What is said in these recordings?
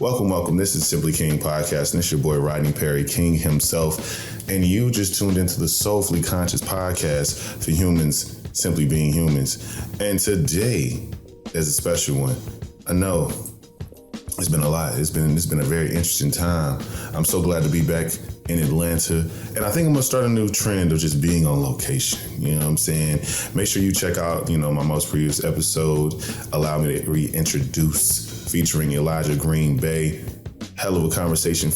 Welcome. This is Simply King Podcast, and it's your boy Rodney Perry, King himself. And you just tuned into the Soulfully Conscious Podcast for humans simply being humans. And today is a special one. I know it's been a lot. It's been a very interesting time. I'm so glad to be back in Atlanta. And I think I'm gonna start a new trend of just being on location. You know what I'm saying? Make sure you check out, my most previous episode, Allow Me to Reintroduce, featuring Elijah Green Bay. Hell of a conversation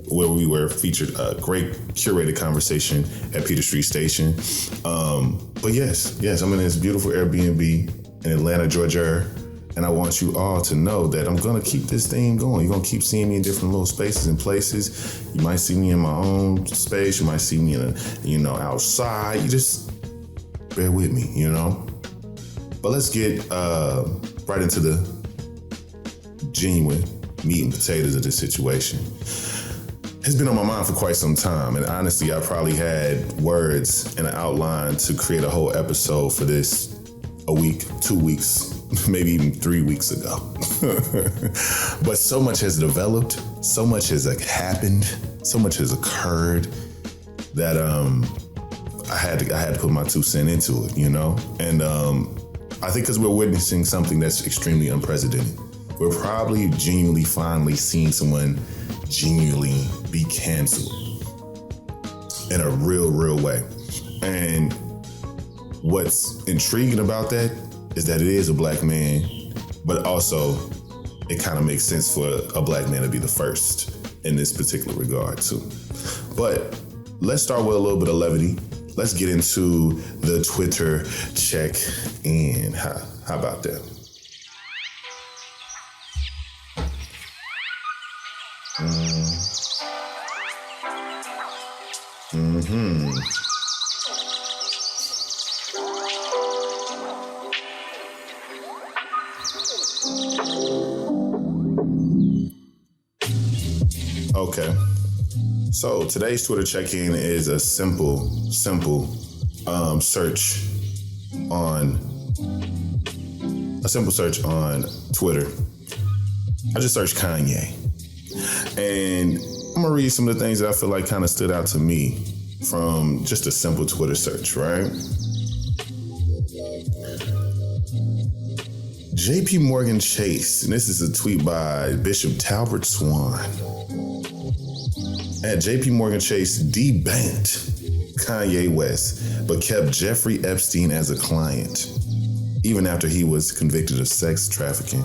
where we were featured a great curated conversation at Peter Street Station. But yes, I'm in this beautiful Airbnb in Atlanta, Georgia. And I want you all to know that I'm going to keep this thing going. You're going to keep seeing me in different little spaces and places. You might see me in my own space. You might see me outside. You just bear with me, But let's get right into the genuine meat and potatoes of this situation. It's been on my mind for quite some time. And honestly, I probably had words and an outline to create a whole episode for this a week, 2 weeks, maybe even 3 weeks ago. But so much has developed, so much has happened, so much has occurred that I had to put my 2 cents into it, And I think because we're witnessing something that's extremely unprecedented, we're probably genuinely finally seeing someone genuinely be canceled in a real way. And what's intriguing about that is that it is a black man, but also it kind of makes sense for a black man to be the first in this particular regard too. But let's start with a little bit of levity. Let's get into the Twitter check-in. How about that? Okay. So today's Twitter check-in is a simple search on Twitter. I just searched Kanye. And I'm gonna read some of the things that I feel like kind of stood out to me from just a simple Twitter search, right? JP Morgan Chase, and this is a tweet by Bishop Talbert Swan. At JP Morgan Chase debanked Kanye West, but kept Jeffrey Epstein as a client, even after he was convicted of sex trafficking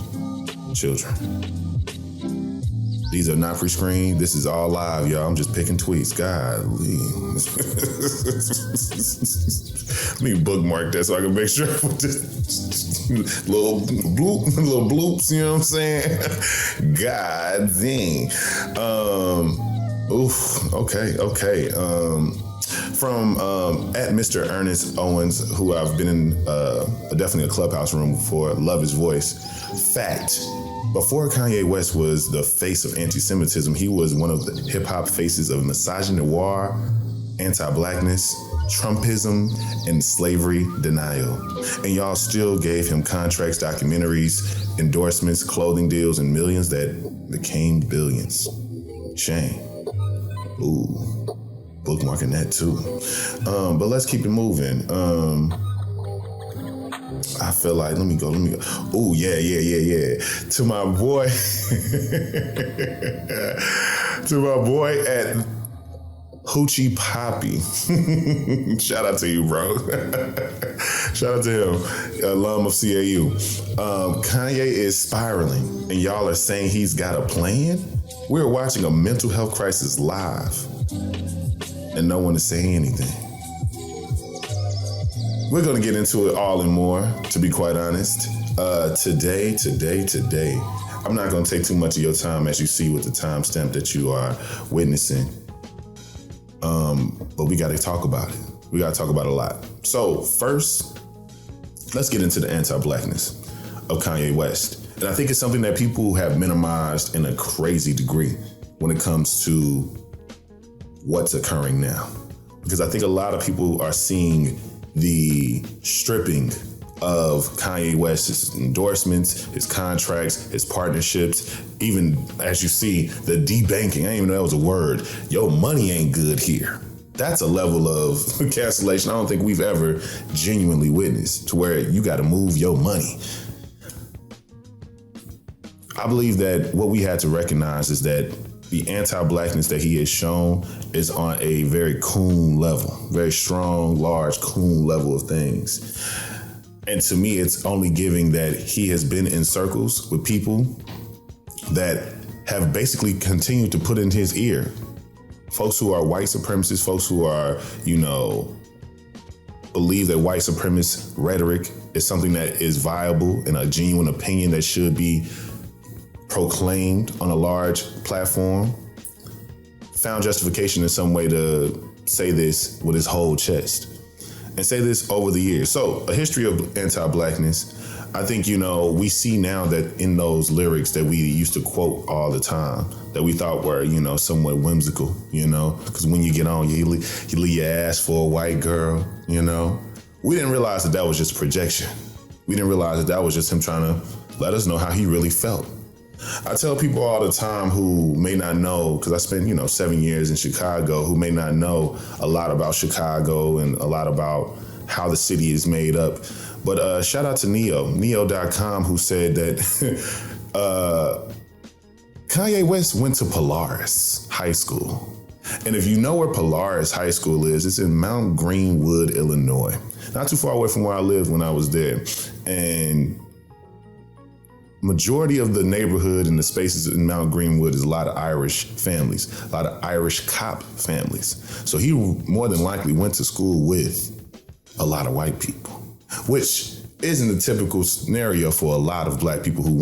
children. These are not pre-screened. This is all live, y'all. I'm just picking tweets. Golly. Let me bookmark that so I can make sure I put this little bloops, you know what I'm saying? God dang. Okay. From at Mr. Ernest Owens, who I've been in definitely a clubhouse room before, love his voice. Fact. Before Kanye West was the face of anti-Semitism, he was one of the hip-hop faces of misogynoir, anti-blackness, Trumpism, and slavery denial. And y'all still gave him contracts, documentaries, endorsements, clothing deals, and millions that became billions. Shame. Ooh, bookmarking that too. But let's keep it moving. I feel like, let me go. Oh, yeah. To my boy, at Hoochie Poppy. Shout out to you, bro. Shout out to him, alum of CAU. Kanye is spiraling, and y'all are saying he's got a plan? We're watching a mental health crisis live, and no one is saying anything. We're going to get into it all and more, to be quite honest. Today, I'm not going to take too much of your time, as you see with the timestamp that you are witnessing. But we got to talk about it. We got to talk about it a lot. So first, let's get into the anti-blackness of Kanye West. And I think it's something that people have minimized in a crazy degree when it comes to what's occurring now. Because I think a lot of people are seeing the stripping of Kanye West's endorsements, his contracts, his partnerships, even as you see, the debanking. I didn't even know that was a word. Yo, money ain't good here. That's a level of cancellation I don't think we've ever genuinely witnessed, to where you got to move your money. I believe that what we had to recognize is that the anti-blackness that he has shown is on a very coon level, very strong, large, coon level of things. And to me, it's only giving that he has been in circles with people that have basically continued to put in his ear folks who are white supremacists, folks who are, believe that white supremacist rhetoric is something that is viable and a genuine opinion that should be proclaimed on a large platform, found justification in some way to say this with his whole chest and say this over the years. So a history of anti-blackness, I think, we see now that in those lyrics that we used to quote all the time, that we thought were, somewhat whimsical, because when you get on, you leave your ass for a white girl, We didn't realize that was just projection. We didn't realize that was just him trying to let us know how he really felt. I tell people all the time who may not know, because I spent, 7 years in Chicago, who may not know a lot about Chicago and a lot about how the city is made up. But shout out to Neo.com, who said that Kanye West went to Polaris High School. And if you know where Polaris High School is, it's in Mount Greenwood, Illinois. Not too far away from where I lived when I was there. And majority of the neighborhood and the spaces in Mount Greenwood is a lot of Irish families, a lot of Irish cop families. So he more than likely went to school with a lot of white people, which isn't a typical scenario for a lot of black people who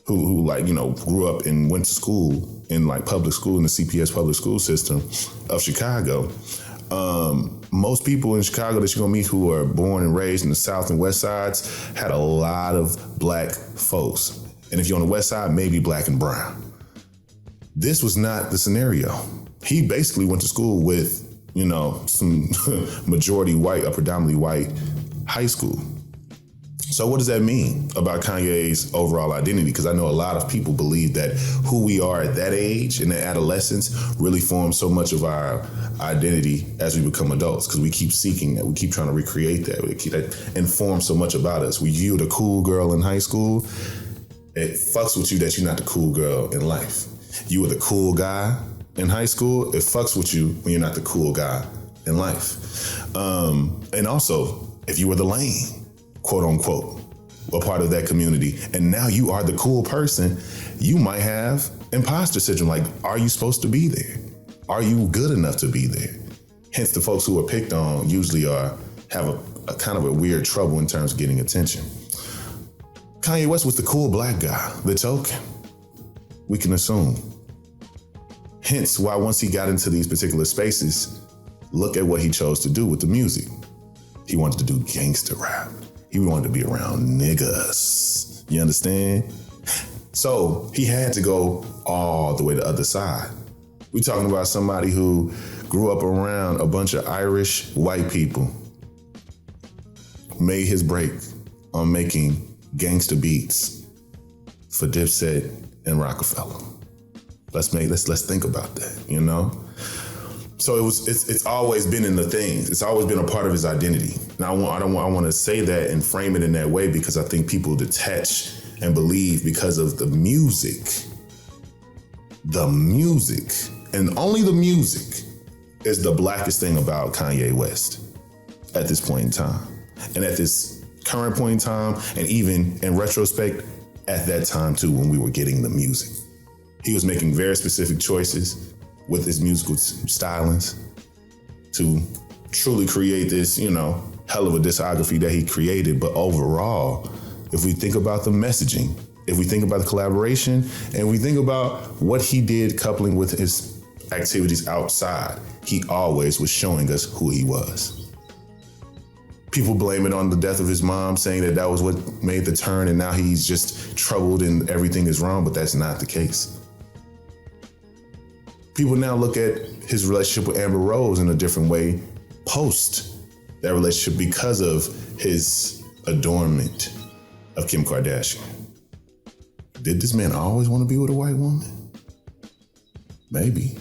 grew up and went to school in public school in the CPS public school system of Chicago. Most people in Chicago that you're gonna meet who are born and raised in the South and West Sides had a lot of black folks. And if you're on the West Side, maybe black and brown. This was not the scenario. He basically went to school with, some majority white or predominantly white high school. So what does that mean about Kanye's overall identity? Because I know a lot of people believe that who we are at that age, in that adolescence, really forms so much of our identity as we become adults, because we keep seeking that. We keep trying to recreate that. That informs so much about us. We view the cool girl in high school. It fucks with you that you're not the cool girl in life. You were the cool guy in high school. It fucks with you when you're not the cool guy in life. And also, if you were the lame, quote unquote, a part of that community, and now you are the cool person, you might have imposter syndrome. Like, are you supposed to be there? Are you good enough to be there? Hence, the folks who are picked on usually have a kind of a weird trouble in terms of getting attention. Kanye West was the cool black guy, the token, we can assume. Hence why once he got into these particular spaces, look at what he chose to do with the music. He wanted to do gangster rap. He wanted to be around niggas. You understand? So he had to go all the way to the other side. We're talking about somebody who grew up around a bunch of Irish white people, made his break on making gangster beats for Dipset and Rockefeller. Let's think about that, So it's always been in the things. It's always been a part of his identity. Now I want to say that and frame it in that way, because I think people detach and believe because of the music. The music, and only the music, is the blackest thing about Kanye West at this point in time. And at this current point in time, and even in retrospect, at that time too, when we were getting the music. He was making very specific choices with his musical stylings to truly create this, hell of a discography that he created. But overall, if we think about the messaging, if we think about the collaboration, and we think about what he did coupling with his activities outside, he always was showing us who he was. People blame it on the death of his mom, saying that was what made the turn, and now he's just troubled and everything is wrong, but that's not the case. People now look at his relationship with Amber Rose in a different way post that relationship because of his adornment of Kim Kardashian. Did this man always want to be with a white woman? Maybe.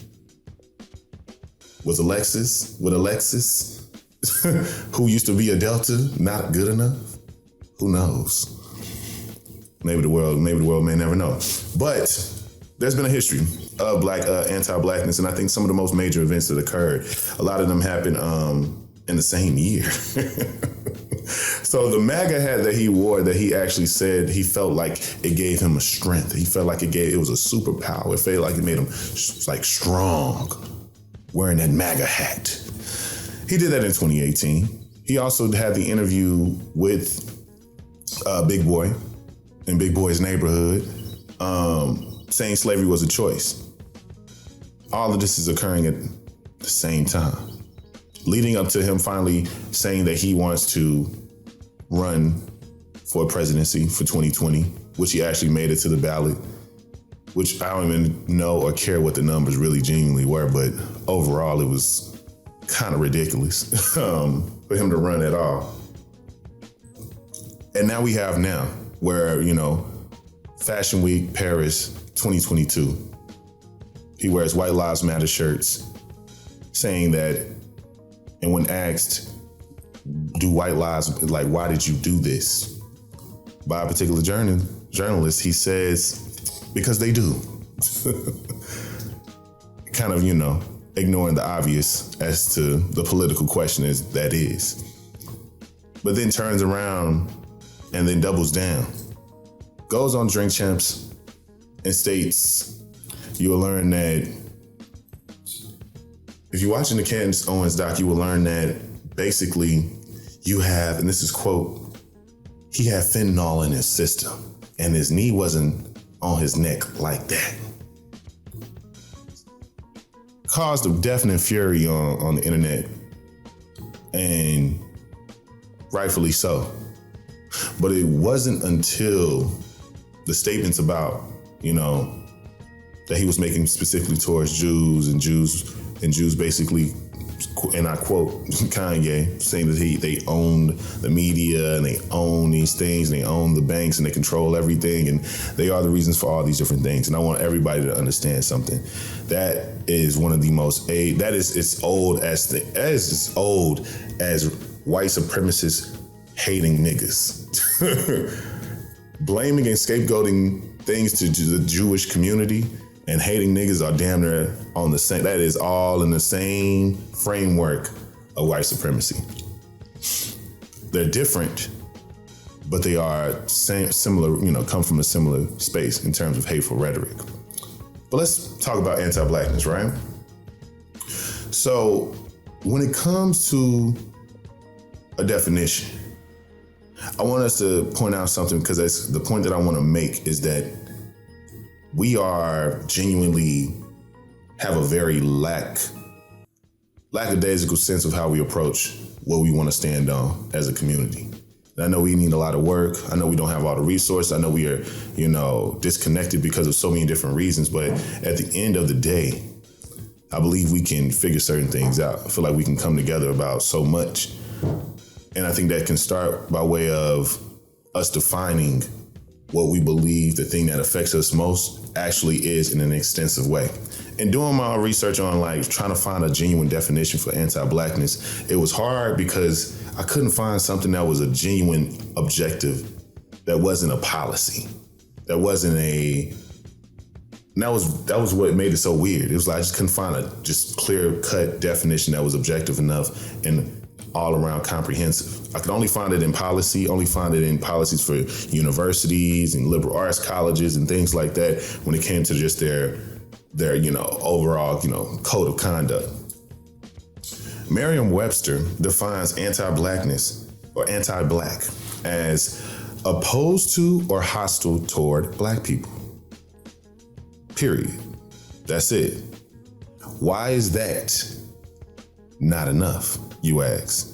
Was Alexis, who used to be a Delta, not good enough? Who knows? Maybe the world may never know. But there's been a history of anti-blackness, and I think some of the most major events that occurred, a lot of them happened in the same year. So the MAGA hat that he wore, that he actually said he felt like it gave him a strength. He felt like it was a superpower. It felt like it made him like strong, wearing that MAGA hat. He did that in 2018. He also had the interview with Big Boy in Big Boy's neighborhood, saying slavery was a choice. All of this is occurring at the same time, leading up to him finally saying that he wants to run for presidency for 2020, which he actually made it to the ballot, which I don't even know or care what the numbers really genuinely were, but overall it was kind of ridiculous for him to run at all. And now we have where, Fashion Week, Paris, 2022. He wears White Lives Matter shirts, saying that, and when asked, do white lives, like, why did you do this? By a particular journalist, he says, because they do. Kind of, ignoring the obvious as to the political question that is. But then turns around and then doubles down. Goes on Drink Champs and states, you will learn that if you're watching the Candace Owens doc, you will learn that basically you have, and this is quote, he had fentanyl in his system and his knee wasn't on his neck like that. Caused a definite fury on the internet, and rightfully so. But it wasn't until the statements about, that he was making specifically towards Jews basically, and I quote Kanye, saying that they own the media and they own these things and they own the banks and they control everything and they are the reasons for all these different things. And I want everybody to understand something. That is one of the most that is as old as white supremacists hating niggas. Blaming and scapegoating things to the Jewish community and hating niggas are damn near on the same. That is all in the same framework of white supremacy. They're different, but they are similar, come from a similar space in terms of hateful rhetoric. But let's talk about anti-blackness, right? So when it comes to a definition, I want us to point out something, because that's the point that I want to make, is that we are genuinely have a very lackadaisical sense of how we approach what we want to stand on as a community. And I know we need a lot of work. I know we don't have all the resources. I know we are, disconnected because of so many different reasons. But at the end of the day, I believe we can figure certain things out. I feel like we can come together about so much. And I think that can start by way of us defining what we believe the thing that affects us most actually is in an extensive way. And doing my research on trying to find a genuine definition for anti-blackness, it was hard because I couldn't find something that was a genuine objective, that wasn't a policy, that wasn't that was what made it so weird. It was like I just couldn't find a just clear-cut definition that was objective enough and all around comprehensive. I could only find it in policies for universities and liberal arts colleges and things like that when it came to just their overall, code of conduct. Merriam-Webster defines anti-blackness or anti-black as opposed to or hostile toward black people. Period. That's it. Why is that not enough, you ask?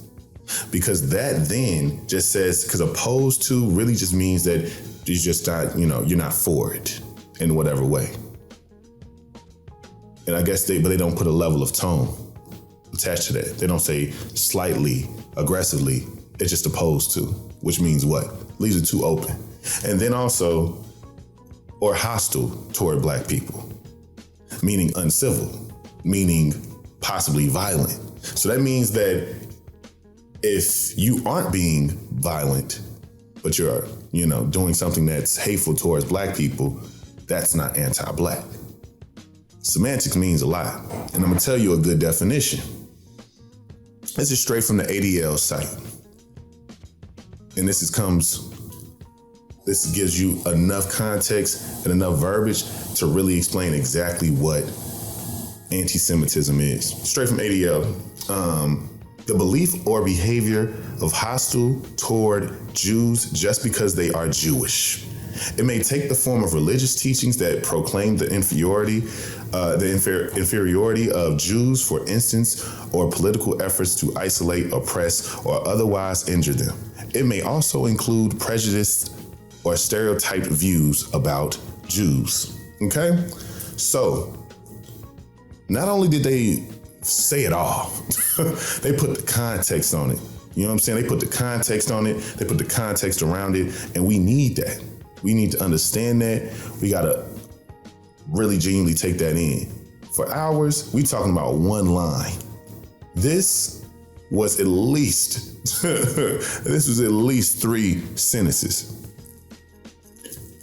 Because that then just says, because opposed to really just means that you're just not, you're not for it in whatever way. And I guess they don't put a level of tone attached to that. They don't say slightly, aggressively. It's just opposed to, which means what? Leaves it too open. And then also, or hostile toward black people, meaning uncivil, meaning possibly violent. So that means that if you aren't being violent, but you're, doing something that's hateful towards black people, that's not anti-black. Semantics means a lot. And I'm gonna tell you a good definition. This is straight from the ADL site. And this gives you enough context and enough verbiage to really explain exactly what anti-Semitism is. Straight from ADL. The belief or behavior of hostile toward Jews just because they are Jewish. It may take the form of religious teachings that proclaim the inferiority of Jews, for instance, or political efforts to isolate, oppress, or otherwise injure them. It may also include prejudiced or stereotyped views about Jews. Okay? So, not only did they say it all, they put the context on it. You know what I'm saying? They put the context on it, they put the context around it, and we need that. We need to understand that. We gotta really genuinely take that in. For hours, we talking about one line. This was at least 3 sentences.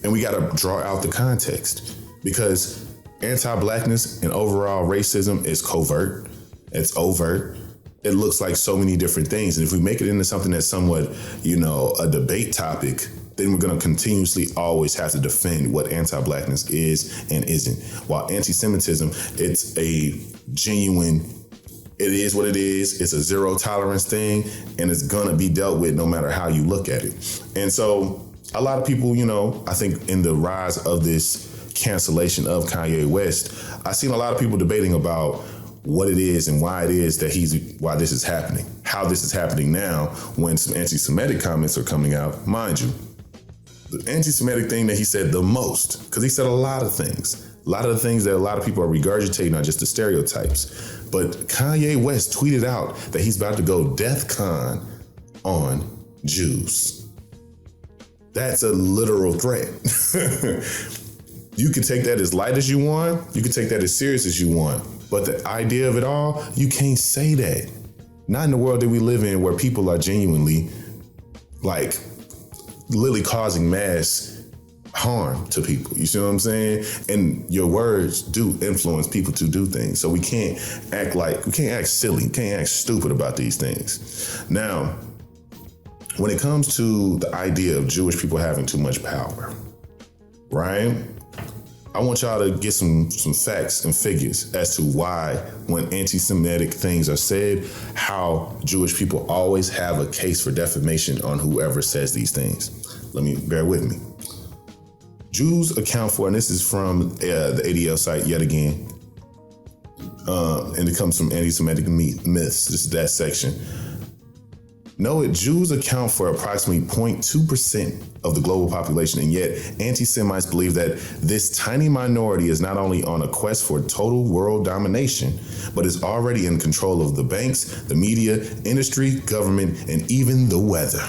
And we gotta draw out the context, because anti-blackness and overall racism is covert, it's overt. It looks like so many different things. And if we make it into something that's somewhat, a debate topic, then we're going to continuously always have to defend what anti-blackness is and isn't. While anti-Semitism, it's a genuine, it is what it is. It's a zero tolerance thing, and it's going to be dealt with no matter how you look at it. And so a lot of people, I think in the rise of this cancellation of Kanye West, I've seen a lot of people debating about what it is and why it is that why this is happening, how this is happening now when some anti-Semitic comments are coming out. Mind you, the anti-Semitic thing that he said the most, because he said a lot of things that a lot of people are regurgitating are just the stereotypes. But Kanye West tweeted out that he's about to go DEFCON on Jews. That's a literal threat. You can take that as light as you want. You can take that as serious as you want. But the idea of it all, you can't say that. Not in the world that we live in, where people are genuinely, literally causing mass harm to people. You see what I'm saying? And your words do influence people to do things. So we can't act silly, we can't act stupid about these things. Now, when it comes to the idea of Jewish people having too much power, right? I want y'all to get some facts and figures as to why, when anti-Semitic things are said, how Jewish people always have a case for defamation on whoever says these things. Bear with me. Jews account for, and this is from the ADL site yet again, and it comes from anti-Semitic myths. This is that section. Jews account for approximately 0.2% of the global population, and yet anti-Semites believe that this tiny minority is not only on a quest for total world domination, but is already in control of the banks, the media, industry, government, and even the weather.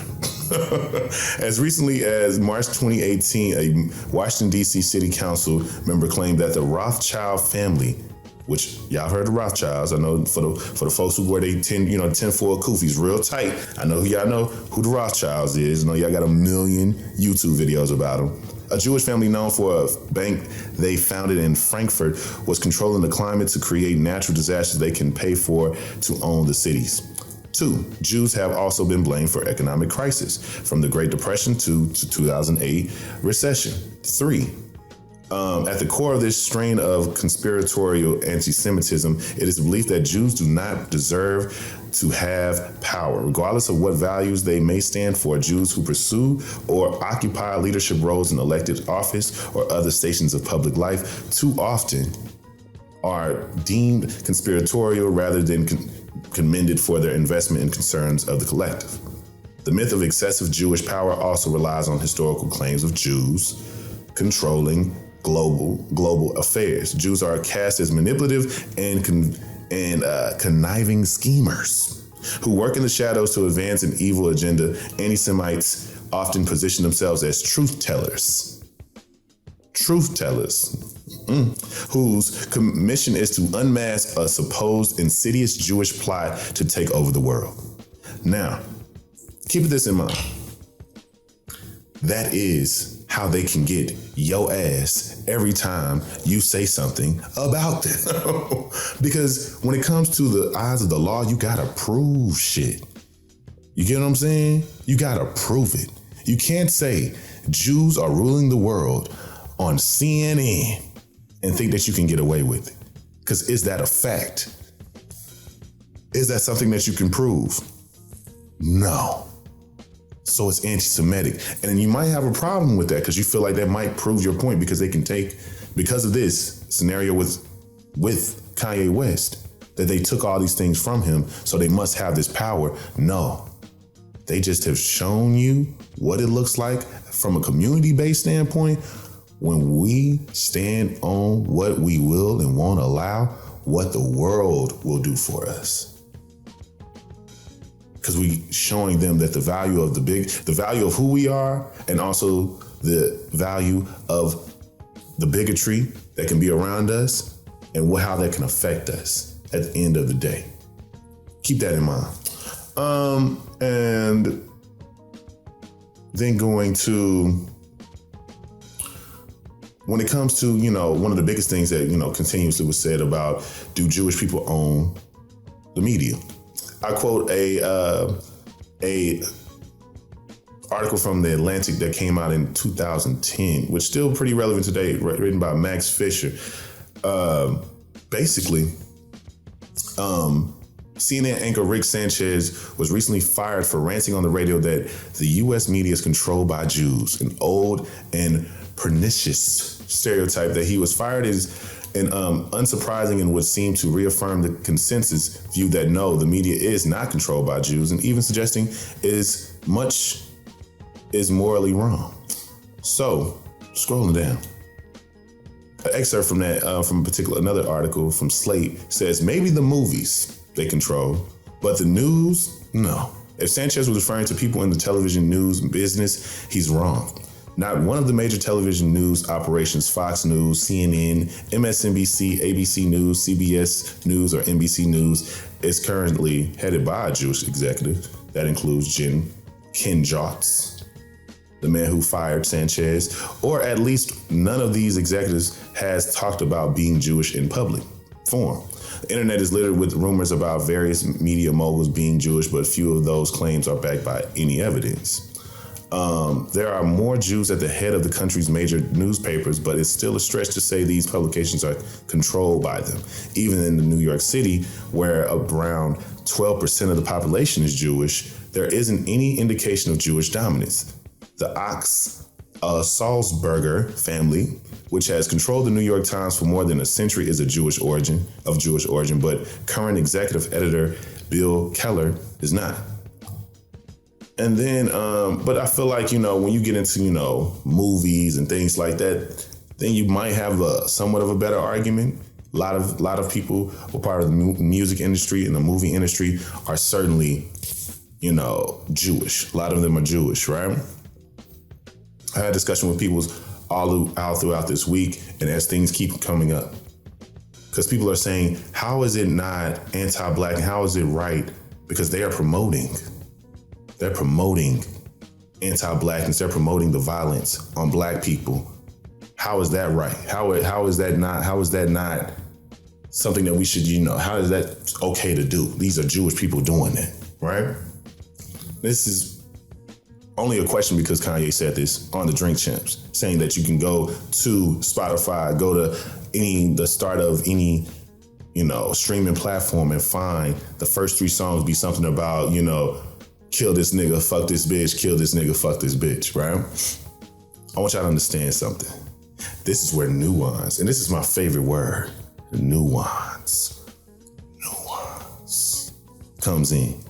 As recently as March 2018, a Washington, D.C. City Council member claimed that the Rothschild family, which y'all heard of Rothschilds. I know for the folks who wear they 10-foil kufis real tight. I know y'all know who the Rothschilds is. I know y'all got a million YouTube videos about them. A Jewish family known for a bank they founded in Frankfurt was controlling the climate to create natural disasters they can pay for to own the cities. 2, Jews have also been blamed for economic crisis, from the Great Depression to 2008 recession. 3, at the core of this strain of conspiratorial anti-Semitism, it is believed that Jews do not deserve to have power. Regardless of what values they may stand for, Jews who pursue or occupy leadership roles in elected office or other stations of public life too often are deemed conspiratorial rather than commended for their investment in concerns of the collective. The myth of excessive Jewish power also relies on historical claims of Jews controlling global affairs. Jews are cast as manipulative and and conniving schemers who work in the shadows to advance an evil agenda. Anti-Semites often position themselves as truth tellers. Whose mission is to unmask a supposed insidious Jewish plot to take over the world. Now, keep this in mind. That is how they can get your ass every time you say something about them. Because when it comes to the eyes of the law, you gotta prove shit. You get what I'm saying? You gotta prove it. You can't say Jews are ruling the world on CNN and think that you can get away with it. Because is that a fact? Is that something that you can prove? No. So it's anti-Semitic. And you might have a problem with that because you feel like that might prove your point because they can take, because of this scenario with Kanye West, that they took all these things from him, so they must have this power. No. They just have shown you what it looks like from a community-based standpoint when we stand on what we will and won't allow, what the world will do for us. Because we showing them that the value of the value of who we are, and also the value of the bigotry that can be around us and how that can affect us at the end of the day. Keep that in mind. And then going to, when it comes to, one of the biggest things that, continuously was said about, do Jewish people own the media? I quote a article from The Atlantic that came out in 2010, which is still pretty relevant today, written by Max Fisher. Basically, CNN anchor Rick Sanchez was recently fired for ranting on the radio that the U.S. media is controlled by Jews, an old and pernicious stereotype. That he was fired is an unsurprising and would seem to reaffirm the consensus view that no, the media is not controlled by Jews, and even suggesting is morally wrong. So, scrolling down, an excerpt from that, another article from Slate says, maybe the movies they control, but the news, no. If Sanchez was referring to people in the television news business, he's wrong. Not one of the major television news operations, Fox News, CNN, MSNBC, ABC News, CBS News, or NBC News, is currently headed by a Jewish executive. That includes Ken Jotz, the man who fired Sanchez, or at least none of these executives has talked about being Jewish in public form. The internet is littered with rumors about various media moguls being Jewish, but few of those claims are backed by any evidence. There are more Jews at the head of the country's major newspapers, but it's still a stretch to say these publications are controlled by them. Even in New York City, where around 12% of the population is Jewish, there isn't any indication of Jewish dominance. The Salzburger family, which has controlled the New York Times for more than a century, is of Jewish origin, but current executive editor Bill Keller is not. And then, but I feel like, when you get into, movies and things like that, then you might have somewhat of a better argument. A lot of people who are part of the music industry and the movie industry are certainly, Jewish. A lot of them are Jewish, right? I had a discussion with people all throughout this week, and as things keep coming up, because people are saying, how is it not anti-black? How is it right? Because they are promoting anti-blackness. They're promoting the violence on black people. How is that right? How is that not something that we should, how is that okay to do? These are Jewish people doing that, right? This is only a question because Kanye said this on the Drink Champs, saying that you can go to Spotify, go to the start of any, streaming platform and find the first 3 songs be something about, kill this nigga, fuck this bitch, kill this nigga, fuck this bitch, right? I want y'all to understand something. This is where nuance, and this is my favorite word, nuance comes in.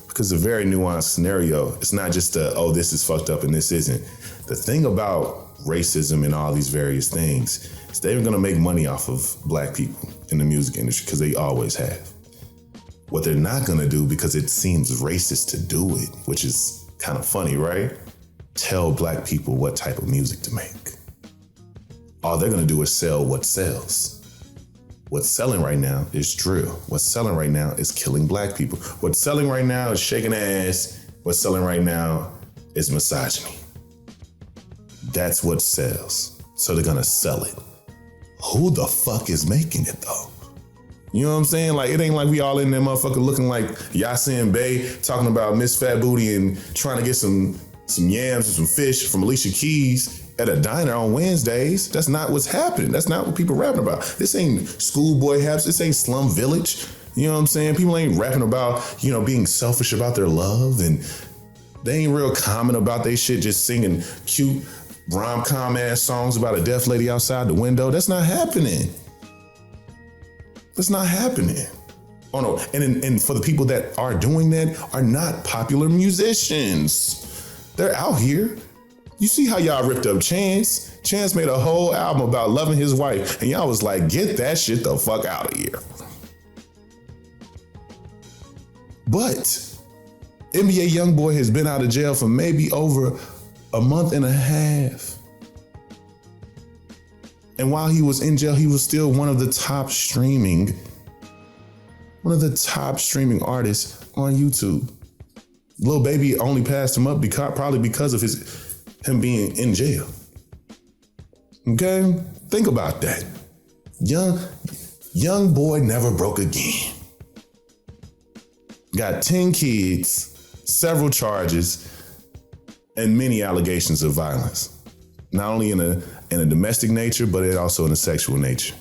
Because a very nuanced scenario, it's not just this is fucked up and this isn't. The thing about racism and all these various things is they're going to make money off of black people. in the music industry because they always have. What they're not going to do, because it seems racist to do it, which is kind of funny, right? Tell black people what type of music to make. All they're going to do is sell what sells. What's selling right now is drill. What's selling right now is killing black people. What's selling right now is shaking ass. What's selling right now is misogyny. That's what sells. So they're going to sell it. Who the fuck is making it though? You know what I'm saying? Like, it ain't like we all in there motherfucker looking like Yasin Bey talking about Miss Fat Booty and trying to get some yams and some fish from Alicia Keys at a diner on Wednesdays. That's not what's happening. That's not what people rapping about. This ain't schoolboy haps. This ain't Slum Village. You know what I'm saying? People ain't rapping about, being selfish about their love, and they ain't real common about their shit, just singing cute rom-com ass songs about a deaf lady outside the window. That's not happening. That's not happening. Oh no, and for the people that are doing that are not popular musicians. They're out here. You see how y'all ripped up Chance? Chance made a whole album about loving his wife, and y'all was like, get that shit the fuck out of here. But NBA YoungBoy has been out of jail for maybe over a month and a half. And while he was in jail, he was still one of the top streaming artists on YouTube. Lil Baby only passed him up probably because of him being in jail. Okay? Think about that. Young boy never broke again. Got 10 kids, several charges, and many allegations of violence. Not only in a domestic nature, but also in a sexual nature.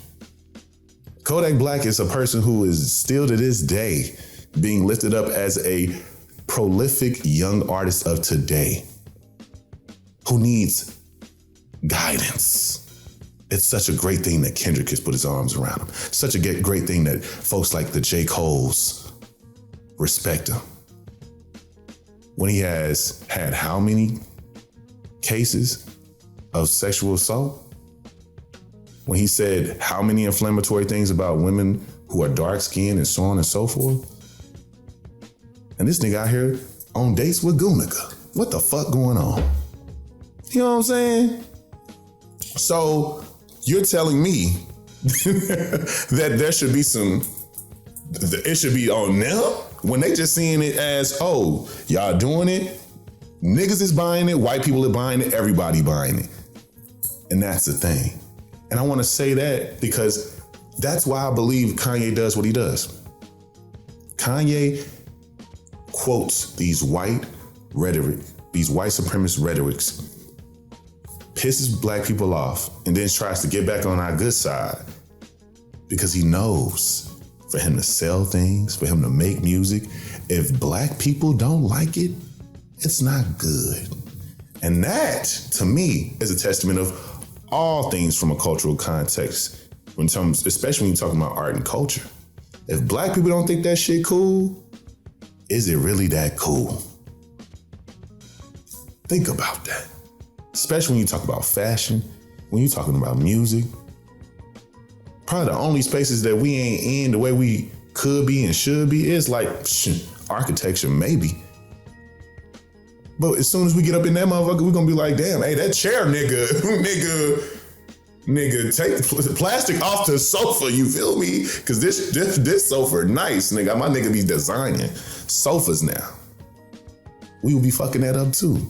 Kodak Black is a person who is still to this day being lifted up as a prolific young artist of today who needs guidance. It's such a great thing that Kendrick has put his arms around him. Such a great thing that folks like the J. Coles respect him. When he has had how many cases of sexual assault? When he said how many inflammatory things about women who are dark skinned and so on and so forth? And this nigga out here on dates with Gunica. What the fuck going on? You know what I'm saying? So you're telling me that there should be it should be on them when they just seeing it as, oh, y'all doing it, niggas is buying it, white people are buying it, everybody buying it. And that's the thing. And I want to say that because that's why I believe Kanye does what he does. Kanye quotes these white supremacist rhetorics, pisses black people off, and then tries to get back on our good side because he knows for him to sell things, for him to make music, if black people don't like it, it's not good. And that, to me, is a testament of all things from a cultural context, especially when you're talking about art and culture. If black people don't think that shit cool, is it really that cool? Think about that. Especially when you talk about fashion, when you're talking about music. Probably the only spaces that we ain't in the way we could be and should be is like architecture, maybe. But as soon as we get up in that motherfucker, we're gonna be like, damn, hey, that chair, nigga, take the plastic off the sofa, you feel me? Cause this sofa nice, nigga. My nigga be designing sofas now. We will be fucking that up too.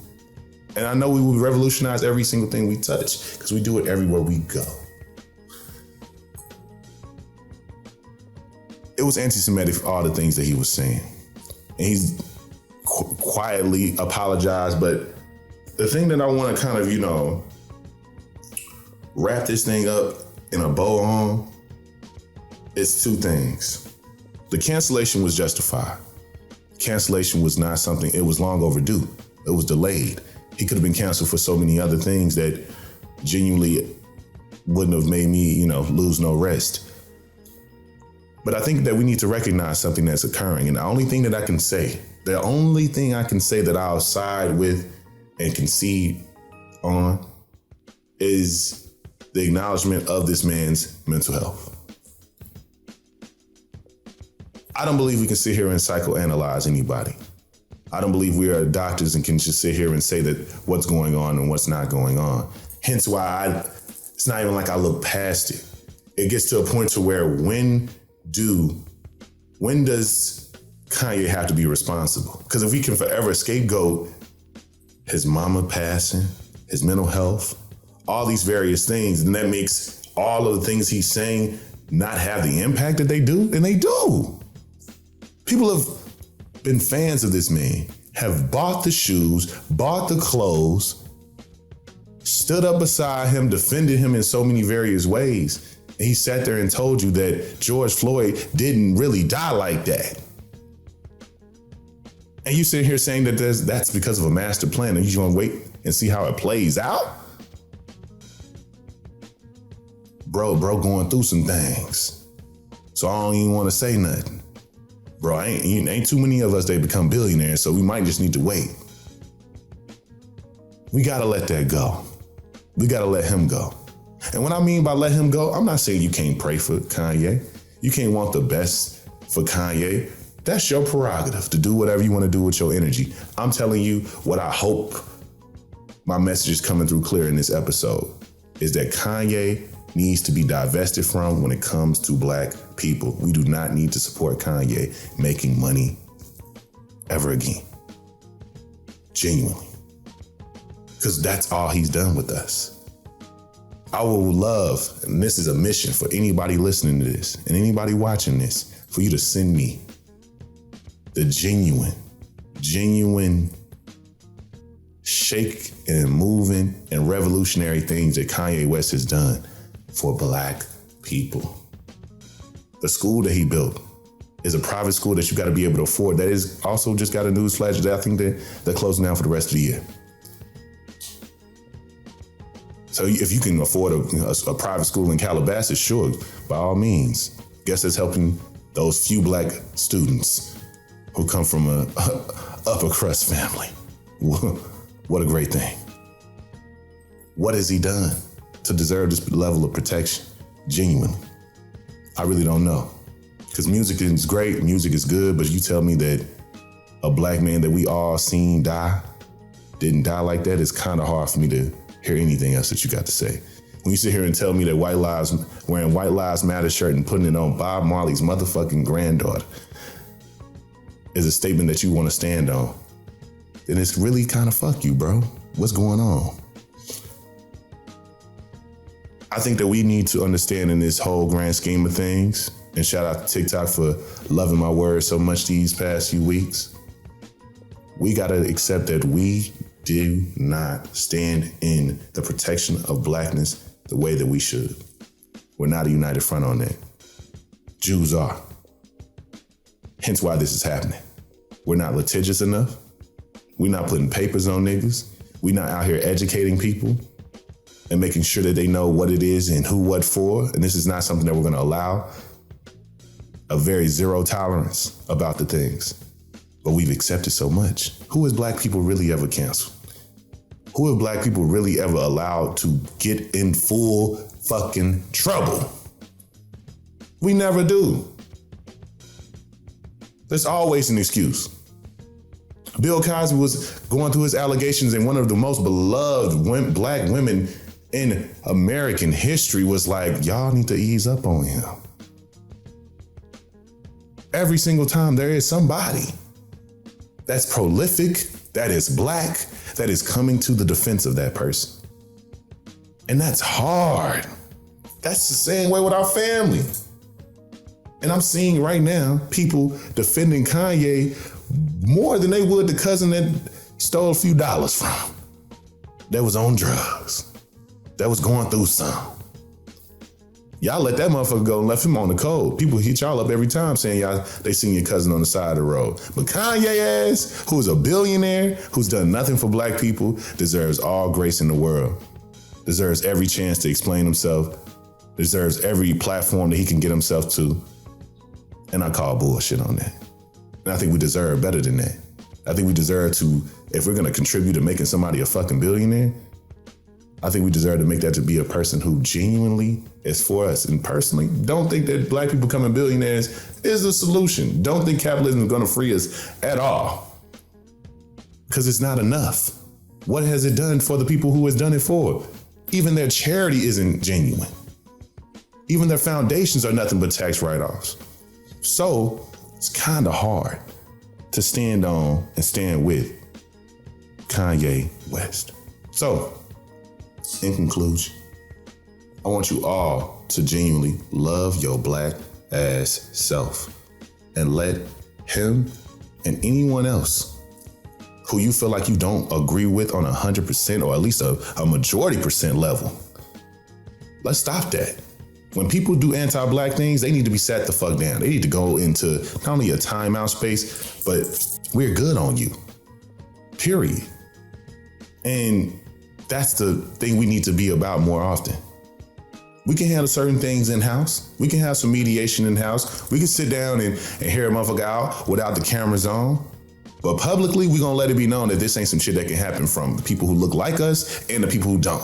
And I know we will revolutionize every single thing we touch because we do it everywhere we go. It was anti-Semitic for all the things that he was saying. And he's quietly apologized. But the thing that I want to kind of, wrap this thing up in a bow on is two things. The cancellation was justified. Cancellation was not something, it was long overdue. It was delayed. He could have been canceled for so many other things that genuinely wouldn't have made me, lose no rest. But I think that we need to recognize something that's occurring. And the only thing I can say that I'll side with and concede on is the acknowledgement of this man's mental health. I don't believe we can sit here and psychoanalyze anybody. I don't believe we are doctors and can just sit here and say that what's going on and what's not going on. Hence why it's not even like I look past it. It gets to a point to where when does Kanye have to be responsible? Because if we can forever scapegoat his mama passing, his mental health, all these various things, then that makes all of the things he's saying not have the impact that they do, and they do. People have been fans of this man, have bought the shoes, bought the clothes, stood up beside him, defended him in so many various ways. And he sat there and told you that George Floyd didn't really die like that. And you sit here saying that that's because of a master plan and you just want to wait and see how it plays out? Bro going through some things. So I don't even want to say nothing. Bro, ain't too many of us that become billionaires, so we might just need to wait. We gotta let that go. We gotta let him go. And what I mean by let him go, I'm not saying you can't pray for Kanye. You can't want the best for Kanye. That's your prerogative to do whatever you want to do with your energy. I'm telling you what I hope my message is coming through clear in this episode is that Kanye needs to be divested from when it comes to black people. We do not need to support Kanye making money ever again. Genuinely. Because that's all he's done with us. I will love, and this is a mission for anybody listening to this and anybody watching this, for you to send me the genuine shake and moving and revolutionary things that Kanye West has done for black people. The school that he built is a private school that you got to be able to afford. That is also just got a news flash that I think they're closing down for the rest of the year. So if you can afford a private school in Calabasas, sure, by all means. Guess it's helping those few black students who come from a upper crust family. What a great thing. What has he done to deserve this level of protection? Genuinely. I really don't know. Because music is great, music is good, but you tell me that a black man that we all seen didn't die like that, it's kind of hard for me to hear anything else that you got to say. When you sit here and tell me that wearing White Lives Matter shirt and putting it on Bob Marley's motherfucking granddaughter is a statement that you want to stand on, then it's really kind of fuck you, bro. What's going on? I think that we need to understand in this whole grand scheme of things, and shout out to TikTok for loving my words so much these past few weeks, we got to accept that we do not stand in the protection of blackness the way that we should. We're not a united front on that. Jews are. Hence why this is happening. We're not litigious enough. We're not putting papers on niggas. We're not out here educating people and making sure that they know what it is and who what for. And this is not something that we're going to allow. A very zero tolerance about the things. But we've accepted so much. Who has black people really ever canceled? Who have black people really ever allowed to get in full fucking trouble? We never do. There's always an excuse. Bill Cosby was going through his allegations, and one of the most beloved black women in American history was like, y'all need to ease up on him. Every single time there is somebody that's prolific, that is black, that is coming to the defense of that person. And that's hard. That's the same way with our family. And I'm seeing right now people defending Kanye more than they would the cousin that stole a few dollars from, that was on drugs, that was going through some. Y'all let that motherfucker go and left him on the cold. People hit y'all up every time saying they seen your cousin on the side of the road. But Kanye ass, who's a billionaire, who's done nothing for black people, deserves all grace in the world. Deserves every chance to explain himself. Deserves every platform that he can get himself to. And I call bullshit on that. And I think we deserve better than that. I think we deserve to, if we're gonna contribute to making somebody a fucking billionaire, I think we deserve to make that to be a person who genuinely is for us. And personally, don't think that black people becoming billionaires is the solution. Don't think capitalism is going to free us at all. Because it's not enough. What has it done for the people who has done it for? Even their charity isn't genuine. Even their foundations are nothing but tax write-offs. So it's kind of hard to stand on and stand with Kanye West. So, in conclusion, I want you all to genuinely love your black ass self and let him and anyone else who you feel like you don't agree with on 100% or at least a majority percent level, let's stop that. When people do anti-black things, they need to be sat the fuck down. They need to go into not only a timeout space, but we're good on you. Period. And that's the thing we need to be about more often. We can handle certain things in-house. We can have some mediation in-house. We can sit down and hear a motherfucker out without the cameras on. But publicly, we're gonna let it be known that this ain't some shit that can happen from the people who look like us and the people who don't.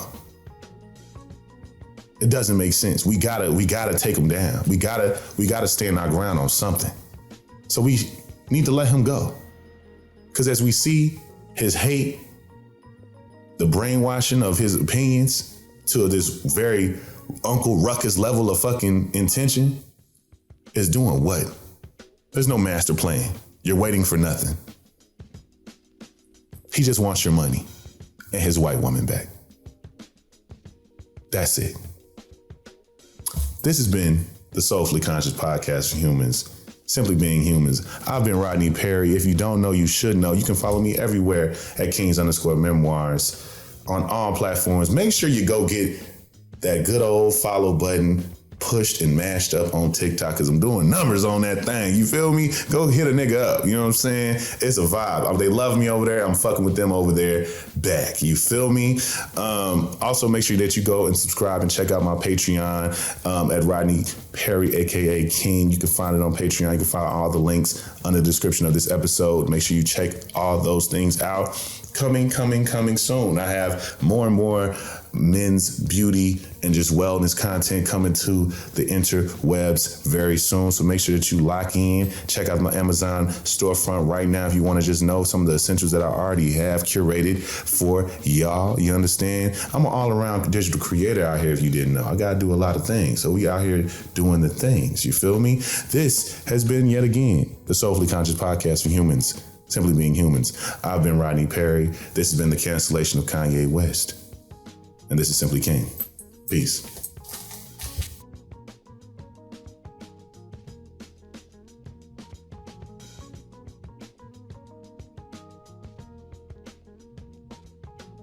It doesn't make sense. We gotta take them down. We gotta stand our ground on something. So we need to let him go. Because as we see his hate, the brainwashing of his opinions to this very Uncle Ruckus level of fucking intention is doing what? There's no master plan. You're waiting for nothing. He just wants your money and his white woman back. That's it. This has been the Soulfully Conscious Podcast for Humans, Simply Being Humans. I've been Rodney Perry. If you don't know, you should know. You can follow me everywhere at Kings_Memoirs on all platforms. Make sure you go get that good old follow button pushed and mashed up on TikTok because I'm doing numbers on that thing. You feel me? Go hit a nigga up. You know what I'm saying? It's a vibe. They love me over there. I'm fucking with them over there back. You feel me? Also, make sure that you go and subscribe and check out my Patreon at Rodney Perry, aka King. You can find it on Patreon. You can find all the links under the description of this episode. Make sure you check all those things out. Coming soon. I have more and more men's beauty and just wellness content coming to the interwebs very soon. So make sure that you lock in. Check out my Amazon storefront right now if you want to just know some of the essentials that I already have curated for y'all. You understand? I'm an all-around digital creator out here if you didn't know. I got to do a lot of things. So we out here doing the things. You feel me? This has been yet again the Soulfully Conscious Podcast for Humans, Simply Being Humans. I've been Rodney Perry. This has been the cancellation of Kanye West. And this is Simply King. Peace.